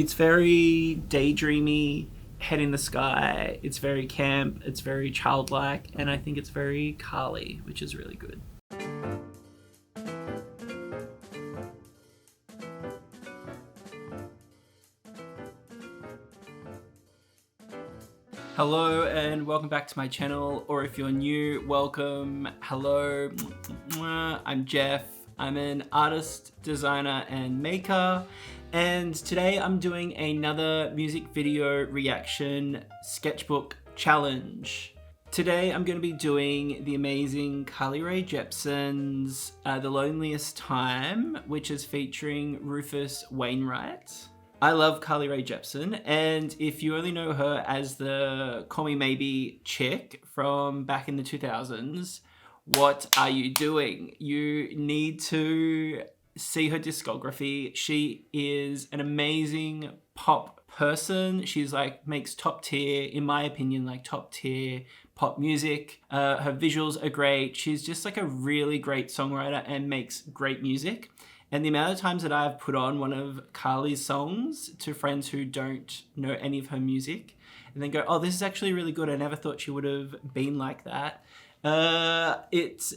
It's very daydreamy, head in the sky. It's very camp. It's very childlike, and I think it's very Carly, which is really good. Hello and welcome back to my channel, or if you're new, welcome. Hello, I'm Jeff. I'm an artist, designer, and maker, and today I'm doing another music video reaction sketchbook challenge. Today I'm going to be doing the amazing Carly Rae Jepsen's The Loneliest Time, which is featuring Rufus Wainwright. I love Carly Rae Jepsen, and if you only know her as the Call Me Maybe chick from back in the 2000s, what are you doing? You need to see her discography. She is an amazing pop person. She's like, makes top tier, in my opinion, like top tier pop music. Her visuals are great. She's just like a really great songwriter and makes great music. And the amount of times that I've put on one of Carly's songs to friends who don't know any of her music and then go, oh, this is actually really good. I never thought she would have been like that. It's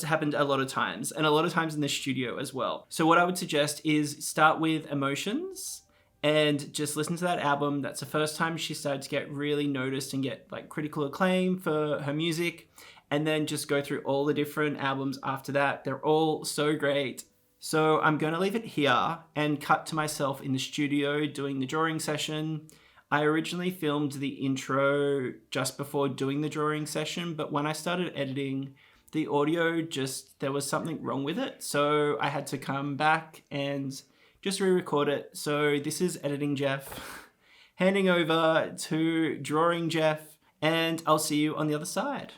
happened a lot of times, and a lot of times in the studio as well. So what I would suggest is start with Emotions and just listen to that album. That's the first time she started to get really noticed and get like critical acclaim for her music. And then just go through all the different albums after that. They're all so great. So I'm going to leave it here and cut to myself in the studio doing the drawing session. I originally filmed the intro just before doing the drawing session, but when I started editing, the audio there was something wrong with it. So I had to come back and just re-record it. So this is Editing Jeff, handing over to Drawing Jeff, and I'll see you on the other side.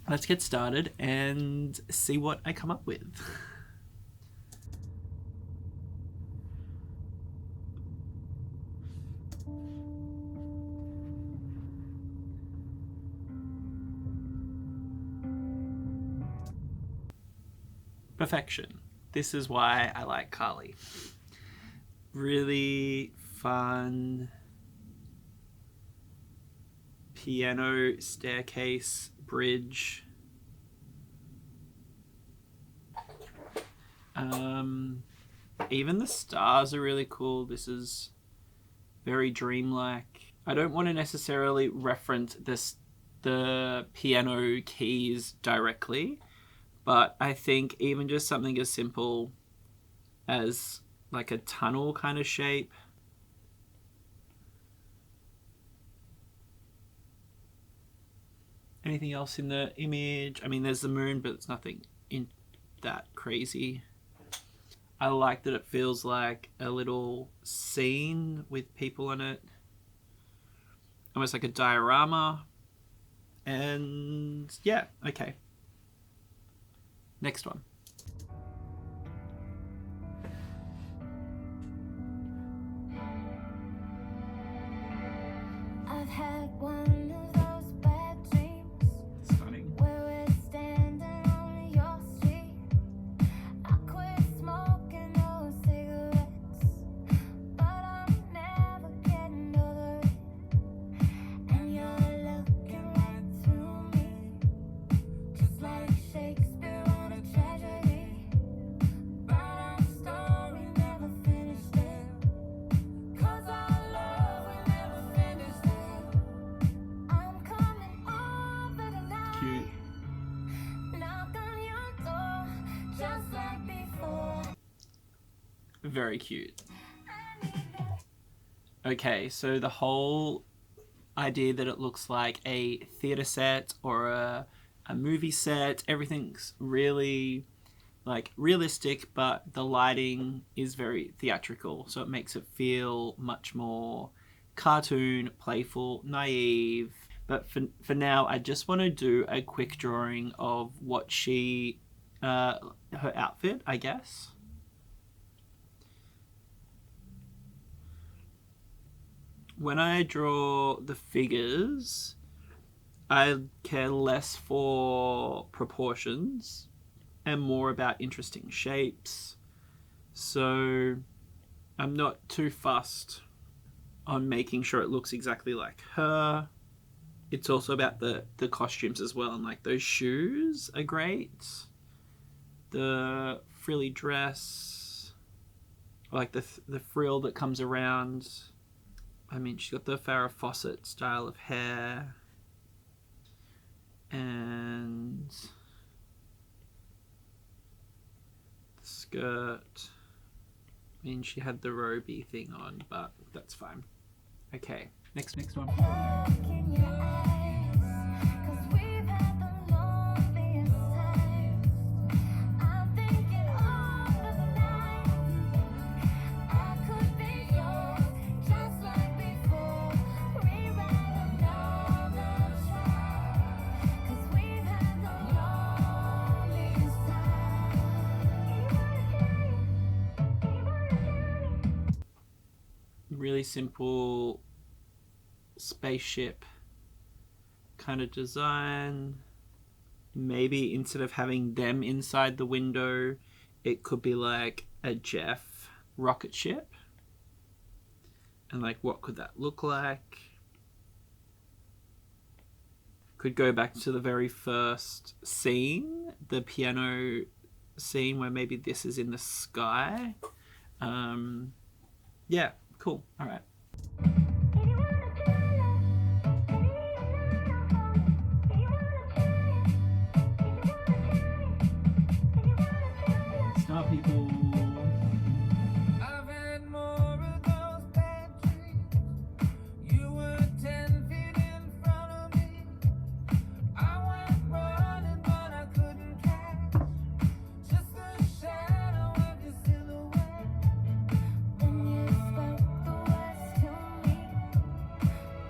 Let's get started and see what I come up with. Perfection. This is why I like Carly. Really fun piano staircase bridge. Even the stars are really cool. This is very dreamlike. I don't want to necessarily reference the piano keys directly, but I think even just something as simple as like a tunnel kind of shape. Anything else in the image? I mean, there's the moon, but it's nothing in that crazy. I like that it feels like a little scene with people in it. Almost like a diorama. And yeah, okay. Next one. I've had one of those bad dreams. Stunning. Where we're standing on your street. I quit smoking those cigarettes, but I'm never getting over it. And you're looking right through me, just like Shakespeare on a tragedy. Write our story, never finished it. 'Cause our love will never finish it. I'm coming over tonight. Cute. Knock on your door, just like before. Very cute. Okay, so the whole idea that it looks like a theater set or a movie set, everything's really like realistic, but the lighting is very theatrical, so it makes it feel much more cartoon, playful, naive. But for now, I just want to do a quick drawing of what her outfit, I guess. When I draw the figures, I care less for proportions and more about interesting shapes. So I'm not too fussed on making sure it looks exactly like her. It's also about the costumes as well, and like those shoes are great. The frilly dress, like the frill that comes around. I mean, she's got the Farrah Fawcett style of hair, and the skirt. I mean, she had the roby thing on, but that's fine. Okay, next one. Look in your eyes, 'cause we've had the loneliest times. I'm thinking over the night. I could be yours, just like before. Rewrite another track, 'cause we've had the loneliest times. Really simple spaceship kind of design. Maybe instead of having them inside the window, it could be like a Jeff rocket ship. And like, what could that look like? Could go back to the very first scene, the piano scene, where maybe this is in the sky. Yeah, cool. All right. Star people. I've had more of those bad dreams. You were 10 feet in front of me. I went running, but I couldn't catch just the shadow of your silhouette. When you spoke the words to me,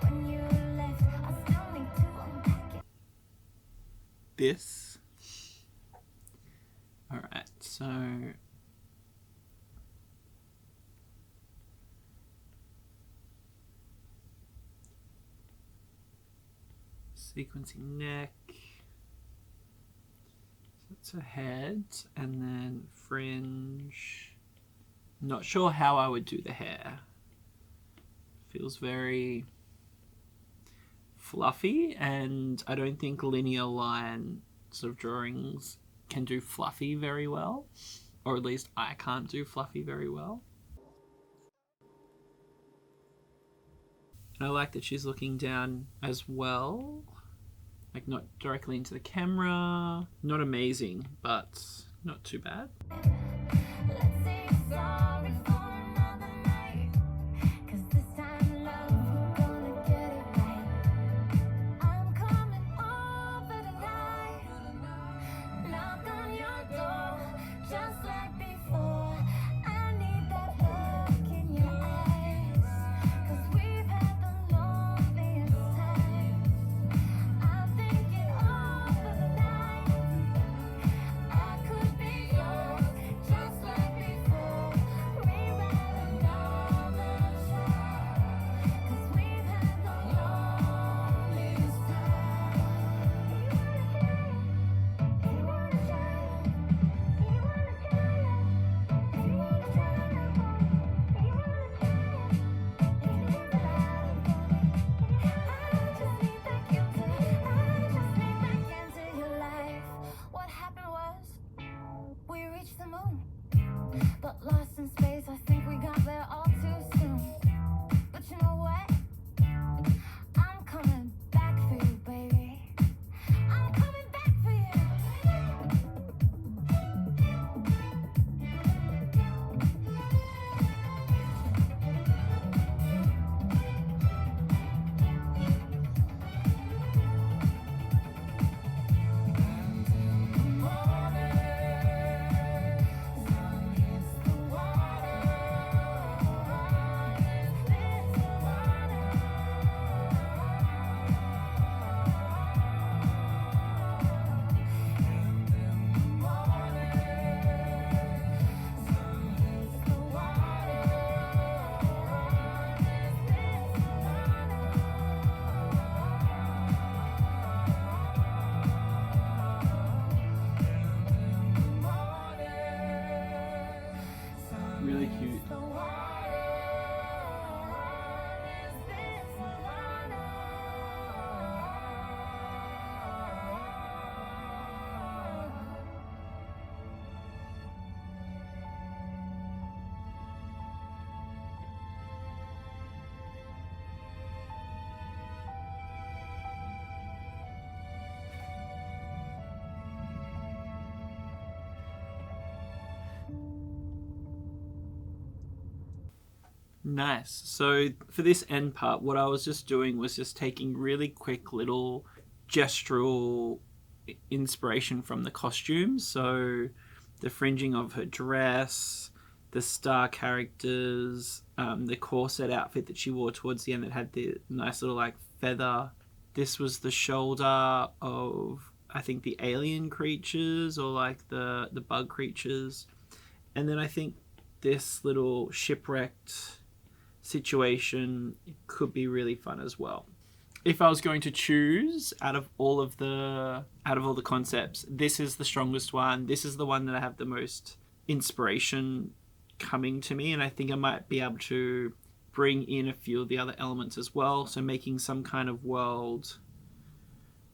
when you left, I still need to unpack it. This. All right, so sequencing neck. So that's a head, and then fringe. Not sure how I would do the hair. Feels very fluffy, and I don't think linear line sort of drawings can do fluffy very well, or at least I can't do fluffy very well. And I like that she's looking down as well, like not directly into the camera. Not amazing, but not too bad. Let's say sorry for another night, 'cause this time, love, we're gonna get it right. I'm coming over tonight, knock on your door, just like before. I need that look in your eyes, 'cause we've had the loneliest times. I'm thinking over the night. I could be yours, Nice. So for this end part, what I was just doing was just taking really quick little gestural inspiration from the costumes. So the fringing of her dress, the star characters, the corset outfit that she wore towards the end that had the nice little like feather. This was the shoulder of, I think, the alien creatures or like the bug creatures. And then I think this little shipwrecked situation could be really fun as well. If I was going to choose out of all the concepts, this is the strongest one. This is the one that I have the most inspiration coming to me, and I think I might be able to bring in a few of the other elements as well. So making some kind of world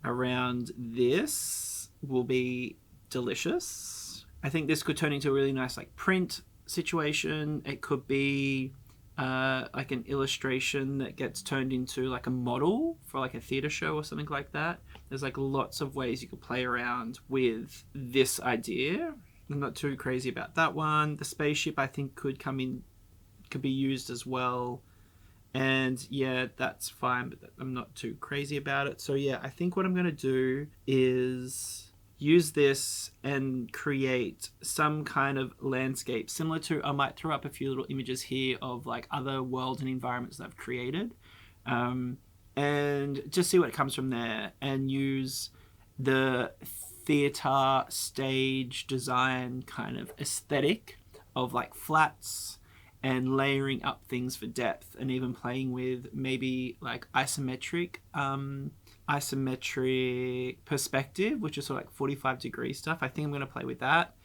around this will be delicious. I think this could turn into a really nice like print situation. It could be like an illustration that gets turned into like a model for like a theater show or something like that. There's like lots of ways you could play around with this idea. I'm not too crazy about that one. The spaceship I think could be used as well. And yeah, that's fine, but I'm not too crazy about it. So yeah, I think what I'm going to do is use this and create some kind of landscape similar to, I might throw up a few little images here of like other worlds and environments that I've created, and just see what comes from there, and use the theater stage design kind of aesthetic of like flats and layering up things for depth, and even playing with maybe like isometric perspective, which is sort of like 45-degree stuff. I think I'm going to play with that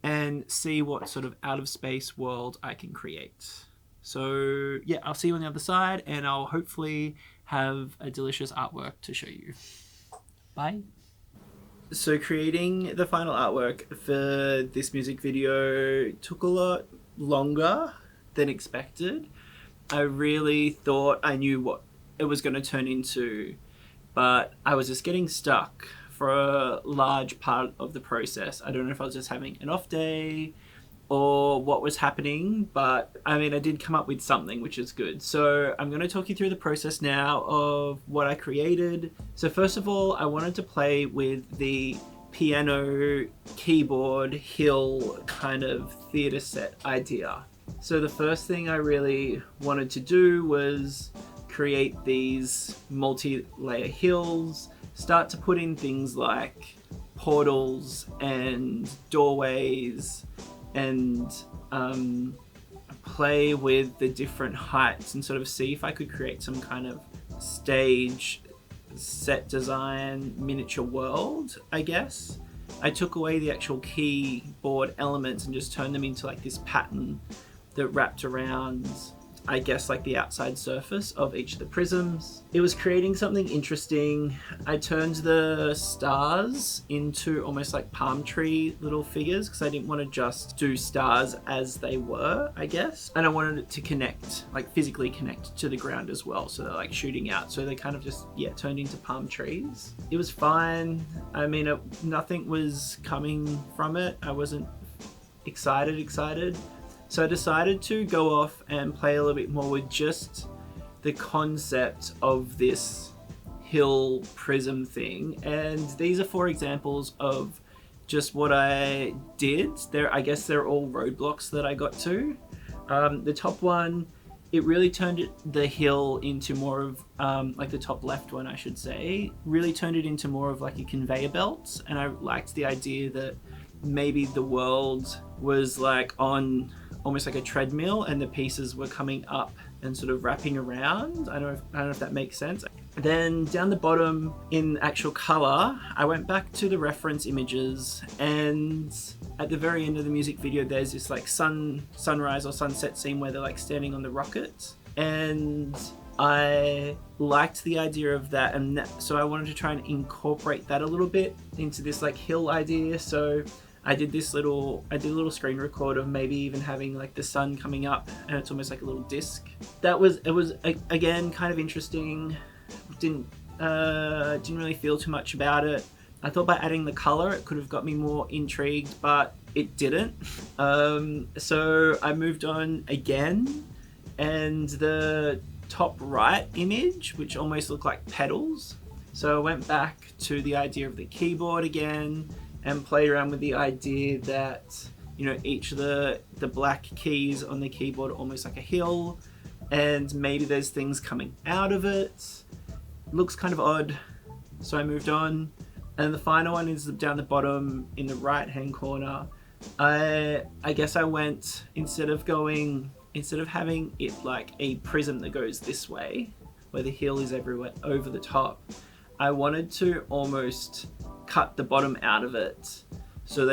and see what sort of out of space world I can create. So yeah, I'll see you on the other side, and I'll hopefully have a delicious artwork to show you. Bye. So creating the final artwork for this music video took a lot longer than expected. I really thought I knew what it was going to turn into, but I was just getting stuck for a large part of the process. I don't know if I was just having an off day or what was happening, but I mean, I did come up with something, which is good. So I'm going to talk you through the process now of what I created. So first of all, I wanted to play with the piano, keyboard, hill kind of theater set idea. So the first thing I really wanted to do was create these multi-layer hills, start to put in things like portals and doorways, and play with the different heights and sort of see if I could create some kind of stage set design miniature world, I guess. I took away the actual keyboard elements and just turned them into like this pattern that wrapped around, I guess, like the outside surface of each of the prisms. It was creating something interesting. I turned the stars into almost like palm tree little figures because I didn't want to just do stars as they were, I guess. And I wanted it to connect, like physically connect to the ground as well. So they're like shooting out. So they kind of just, yeah, turned into palm trees. It was fine. I mean, nothing was coming from it. I wasn't excited. So I decided to go off and play a little bit more with just the concept of this hill prism thing. And these are 4 examples of just what I did. I guess they're all roadblocks that I got to. The top one, it really turned the hill into more of, like the top left one, I should say, really turned it into more of like a conveyor belt. And I liked the idea that maybe the world was like on almost like a treadmill and the pieces were coming up and sort of wrapping around. I don't know if that makes sense. Then down the bottom in actual color, I went back to the reference images, and at the very end of the music video there's this like sunrise or sunset scene where they're like standing on the rocket, and I liked the idea of that, and so I wanted to try and incorporate that a little bit into this like hill idea. So I did a little screen record of maybe even having like the sun coming up and it's almost like a little disc. It was again kind of interesting. Didn't really feel too much about it. I thought by adding the color it could have got me more intrigued, but it didn't. So I moved on again and the top right image, which almost looked like pedals. So I went back to the idea of the keyboard again and played around with the idea that, you know, each of the black keys on the keyboard almost like a hill, and maybe there's things coming out of it. Looks kind of odd, so I moved on. And the final one is down the bottom in the right hand corner. I guess I went, instead of having it like a prism that goes this way, where the hill is everywhere over the top, I wanted to almost cut the bottom out of it, so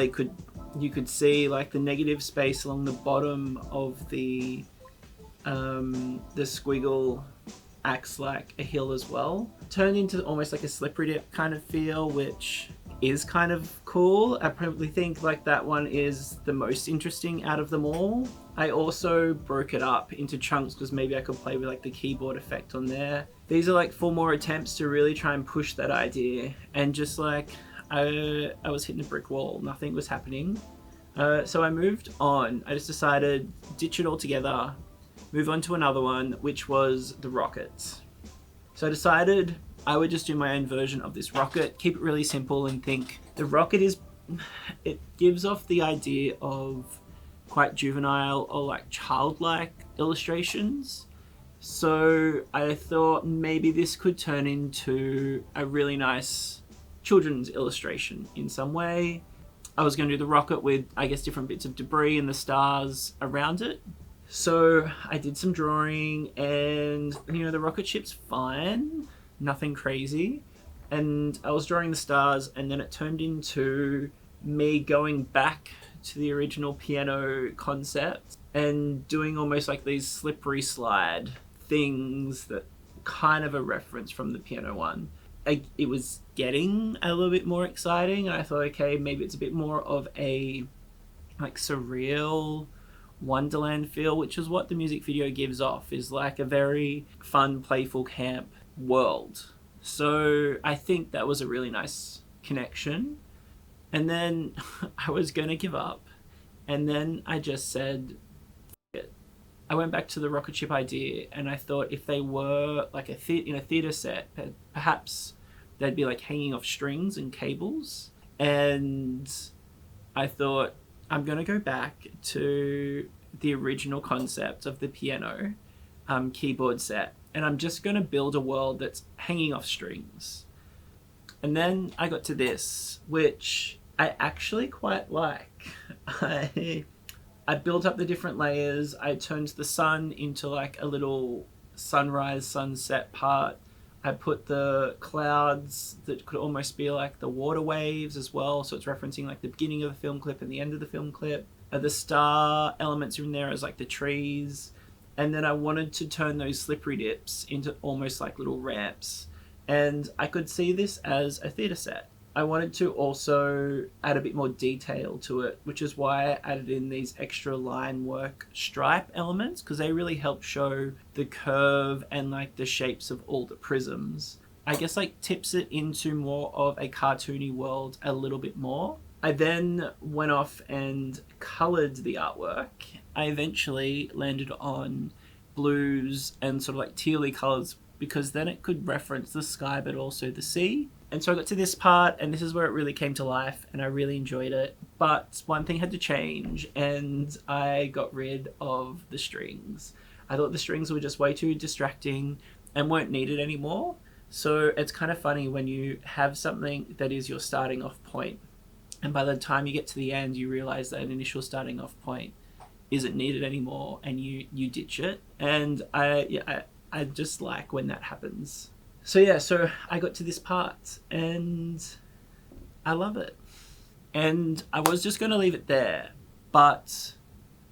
you could see like the negative space along the bottom of the squiggle acts like a hill as well. Turned into almost like a slippery dip kind of feel, which is kind of cool. I probably think like that one is the most interesting out of them all. I also broke it up into chunks because maybe I could play with like the keyboard effect on there. These are like 4 more attempts to really try and push that idea, and just like I was hitting a brick wall, nothing was happening. So I moved on. I just decided ditch it all together, move on to another one, which was the rockets. So I decided I would just do my own version of this rocket, keep it really simple, and think the rocket it gives off the idea of quite juvenile or like childlike illustrations. So I thought maybe this could turn into a really nice children's illustration in some way. I was going to do the rocket with, I guess, different bits of debris and the stars around it. So I did some drawing, and you know, the rocket ship's fine, nothing crazy. And I was drawing the stars, and then it turned into me going back to the original piano concept and doing almost like these slippery slide things that kind of a reference from the piano one. It was getting a little bit more exciting, and I thought, okay, maybe it's a bit more of a like surreal Wonderland feel, which is what the music video gives off, is like a very fun, playful camp world. So I think that was a really nice connection. And then I was gonna give up, and then I just said, F it. I went back to the rocket ship idea, and I thought if they were like in a theater set, perhaps they'd be like hanging off strings and cables. And I thought, I'm gonna go back to the original concept of the piano keyboard set, and I'm just gonna build a world that's hanging off strings. And then I got to this, which I actually quite like. I built up the different layers. I turned the sun into like a little sunrise, sunset part. I put the clouds that could almost be like the water waves as well, so it's referencing like the beginning of the film clip and the end of the film clip. The star elements are in there as like the trees. And then I wanted to turn those slippery dips into almost like little ramps. And I could see this as a theatre set. I wanted to also add a bit more detail to it, which is why I added in these extra line work stripe elements, because they really help show the curve and like the shapes of all the prisms. I guess like tips it into more of a cartoony world a little bit more. I then went off and coloured the artwork. I eventually landed on blues and sort of like tealy colours, because then it could reference the sky but also the sea. And so I got to this part, and this is where it really came to life, and I really enjoyed it. But one thing had to change, and I got rid of the strings. I thought the strings were just way too distracting and weren't needed anymore. So it's kind of funny when you have something that is your starting off point, and by the time you get to the end, you realize that an initial starting off point isn't needed anymore, and you ditch it. And I just like when that happens. So I got to this part, and I love it. And I was just going to leave it there, but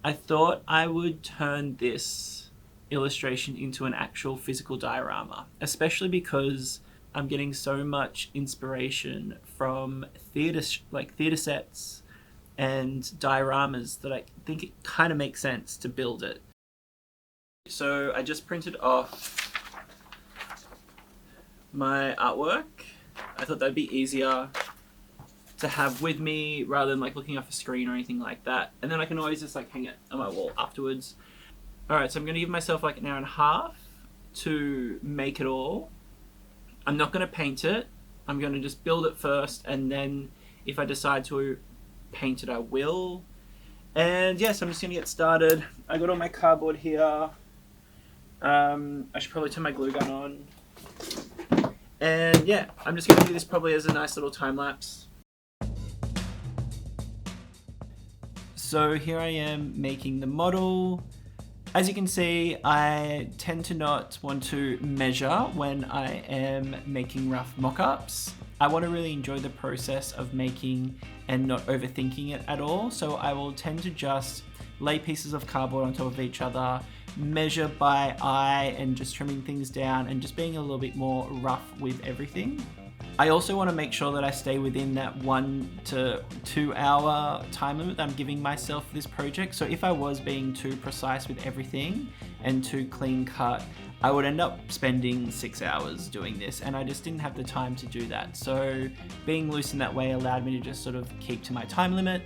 I thought I would turn this illustration into an actual physical diorama, especially because I'm getting so much inspiration from theatre sets and dioramas that I think it kind of makes sense to build it. So I just printed off my artwork. I thought that'd be easier to have with me rather than like looking off a screen or anything like that. And then I can always just like hang it on my wall afterwards. Alright, so I'm going to give myself like an hour and a half to make it all. I'm not going to paint it. I'm going to just build it first, and then if I decide to paint it, I will. And yes, I'm just going to get started. I got all my cardboard here. I should probably turn my glue gun on. And yeah, I'm just going to do this probably as a nice little time lapse. So here I am making the model. As you can see, I tend to not want to measure when I am making rough mock-ups. I want to really enjoy the process of making and not overthinking it at all. So I will tend to just lay pieces of cardboard on top of each other, measure by eye and just trimming things down and just being a little bit more rough with everything. I also want to make sure that I stay within that 1 to 2 hour time limit that I'm giving myself for this project. So if I was being too precise with everything and too clean cut, I would end up spending 6 hours doing this, and I just didn't have the time to do that. So being loose in that way allowed me to just sort of keep to my time limit.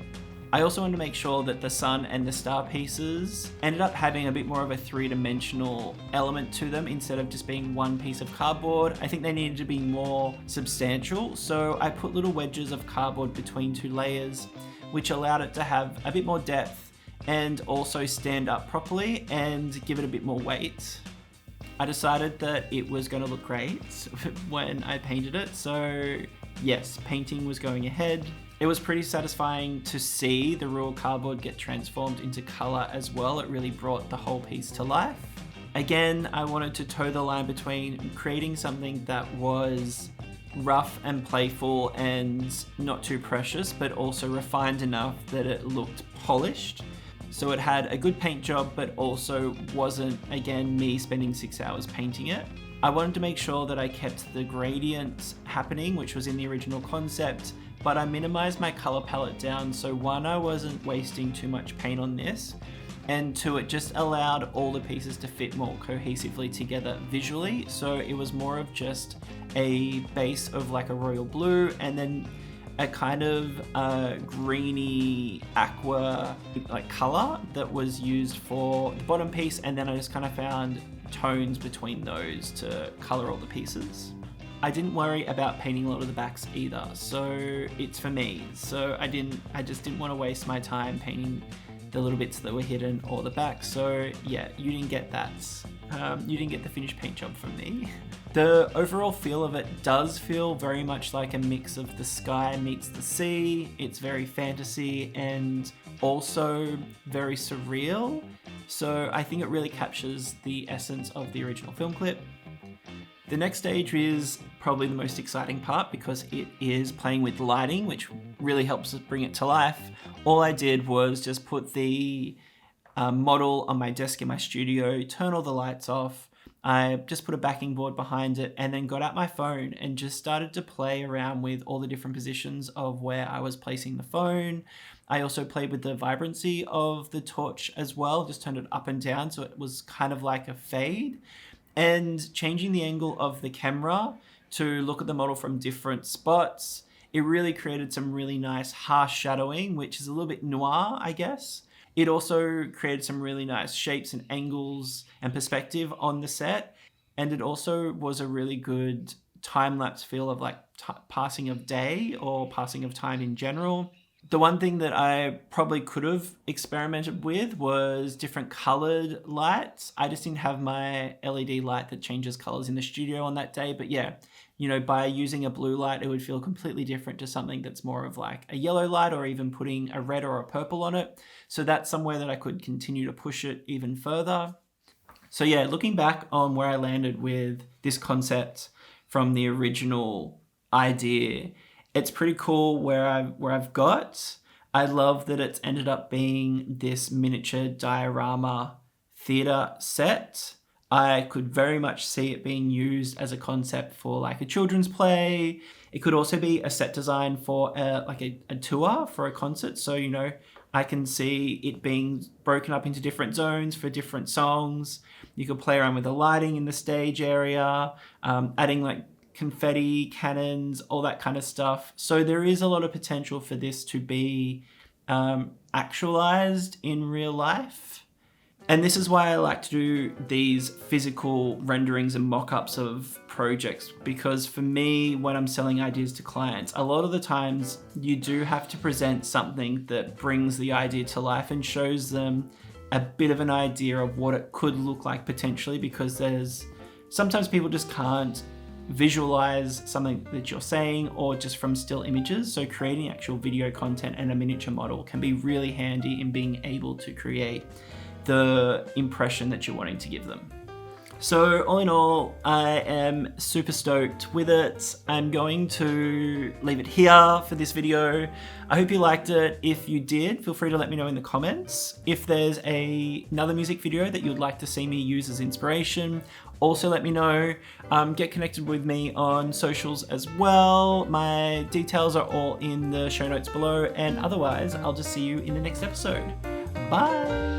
I also wanted to make sure that the sun and the star pieces ended up having a bit more of a three-dimensional element to them instead of just being one piece of cardboard. I think they needed to be more substantial, so I put little wedges of cardboard between 2 layers, which allowed it to have a bit more depth and also stand up properly and give it a bit more weight. I decided that it was going to look great when I painted it, so yes, painting was going ahead. It was pretty satisfying to see the real cardboard get transformed into color as well. It really brought the whole piece to life. Again, I wanted to toe the line between creating something that was rough and playful and not too precious, but also refined enough that it looked polished. So it had a good paint job, but also wasn't, again, me spending 6 hours painting it. I wanted to make sure that I kept the gradient happening, which was in the original concept, but I minimized my color palette down. So 1, I wasn't wasting too much paint on this, and 2, it just allowed all the pieces to fit more cohesively together visually. So it was more of just a base of like a royal blue and then a kind of greeny aqua like color that was used for the bottom piece, and then I just kind of found tones between those to color all the pieces. I didn't worry about painting a lot of the backs either, so it's for me. So I just didn't want to waste my time painting the little bits that were hidden or the back. So yeah, you didn't get that. You didn't get the finished paint job from me. The overall feel of it does feel very much like a mix of the sky meets the sea. It's very fantasy and also very surreal. So I think it really captures the essence of the original film clip. The next stage is probably the most exciting part because it is playing with lighting, which really helps us bring it to life. All I did was just put the model on my desk in my studio, turn all the lights off. I just put a backing board behind it and then got out my phone and just started to play around with all the different positions of where I was placing the phone. I also played with the vibrancy of the torch as well, just turned it up and down so it was kind of like a fade. And changing the angle of the camera to look at the model from different spots, it really created some really nice harsh shadowing, which is a little bit noir, I guess. It also created some really nice shapes and angles and perspective on the set. And it also was a really good time-lapse feel of like passing of day or passing of time in general. The one thing that I probably could have experimented with was different colored lights. I just didn't have my LED light that changes colors in the studio on that day. But yeah, you know, by using a blue light, it would feel completely different to something that's more of like a yellow light or even putting a red or a purple on it. So that's somewhere that I could continue to push it even further. So yeah, looking back on where I landed with this concept from the original idea, it's pretty cool where I've got. I love that it's ended up being this miniature diorama theater set. I could very much see it being used as a concept for like a children's play. It could also be a set design for a tour for a concert. So, you know, I can see it being broken up into different zones for different songs. You could play around with the lighting in the stage area, adding like confetti, cannons, all that kind of stuff. So there is a lot of potential for this to be actualized in real life. And this is why I like to do these physical renderings and mock-ups of projects, because for me, when I'm selling ideas to clients, a lot of the times you do have to present something that brings the idea to life and shows them a bit of an idea of what it could look like potentially, because sometimes people just can't visualize something that you're saying or just from still images. So creating actual video content and a miniature model can be really handy in being able to create the impression that you're wanting to give them. So all in all, I am super stoked with it. I'm going to leave it here for this video. I hope you liked it. If you did, feel free to let me know in the comments. If there's another music video that you'd like to see me use as inspiration, also let me know. Get connected with me on socials as well. My details are all in the show notes below, and otherwise I'll just see you in the next episode. Bye.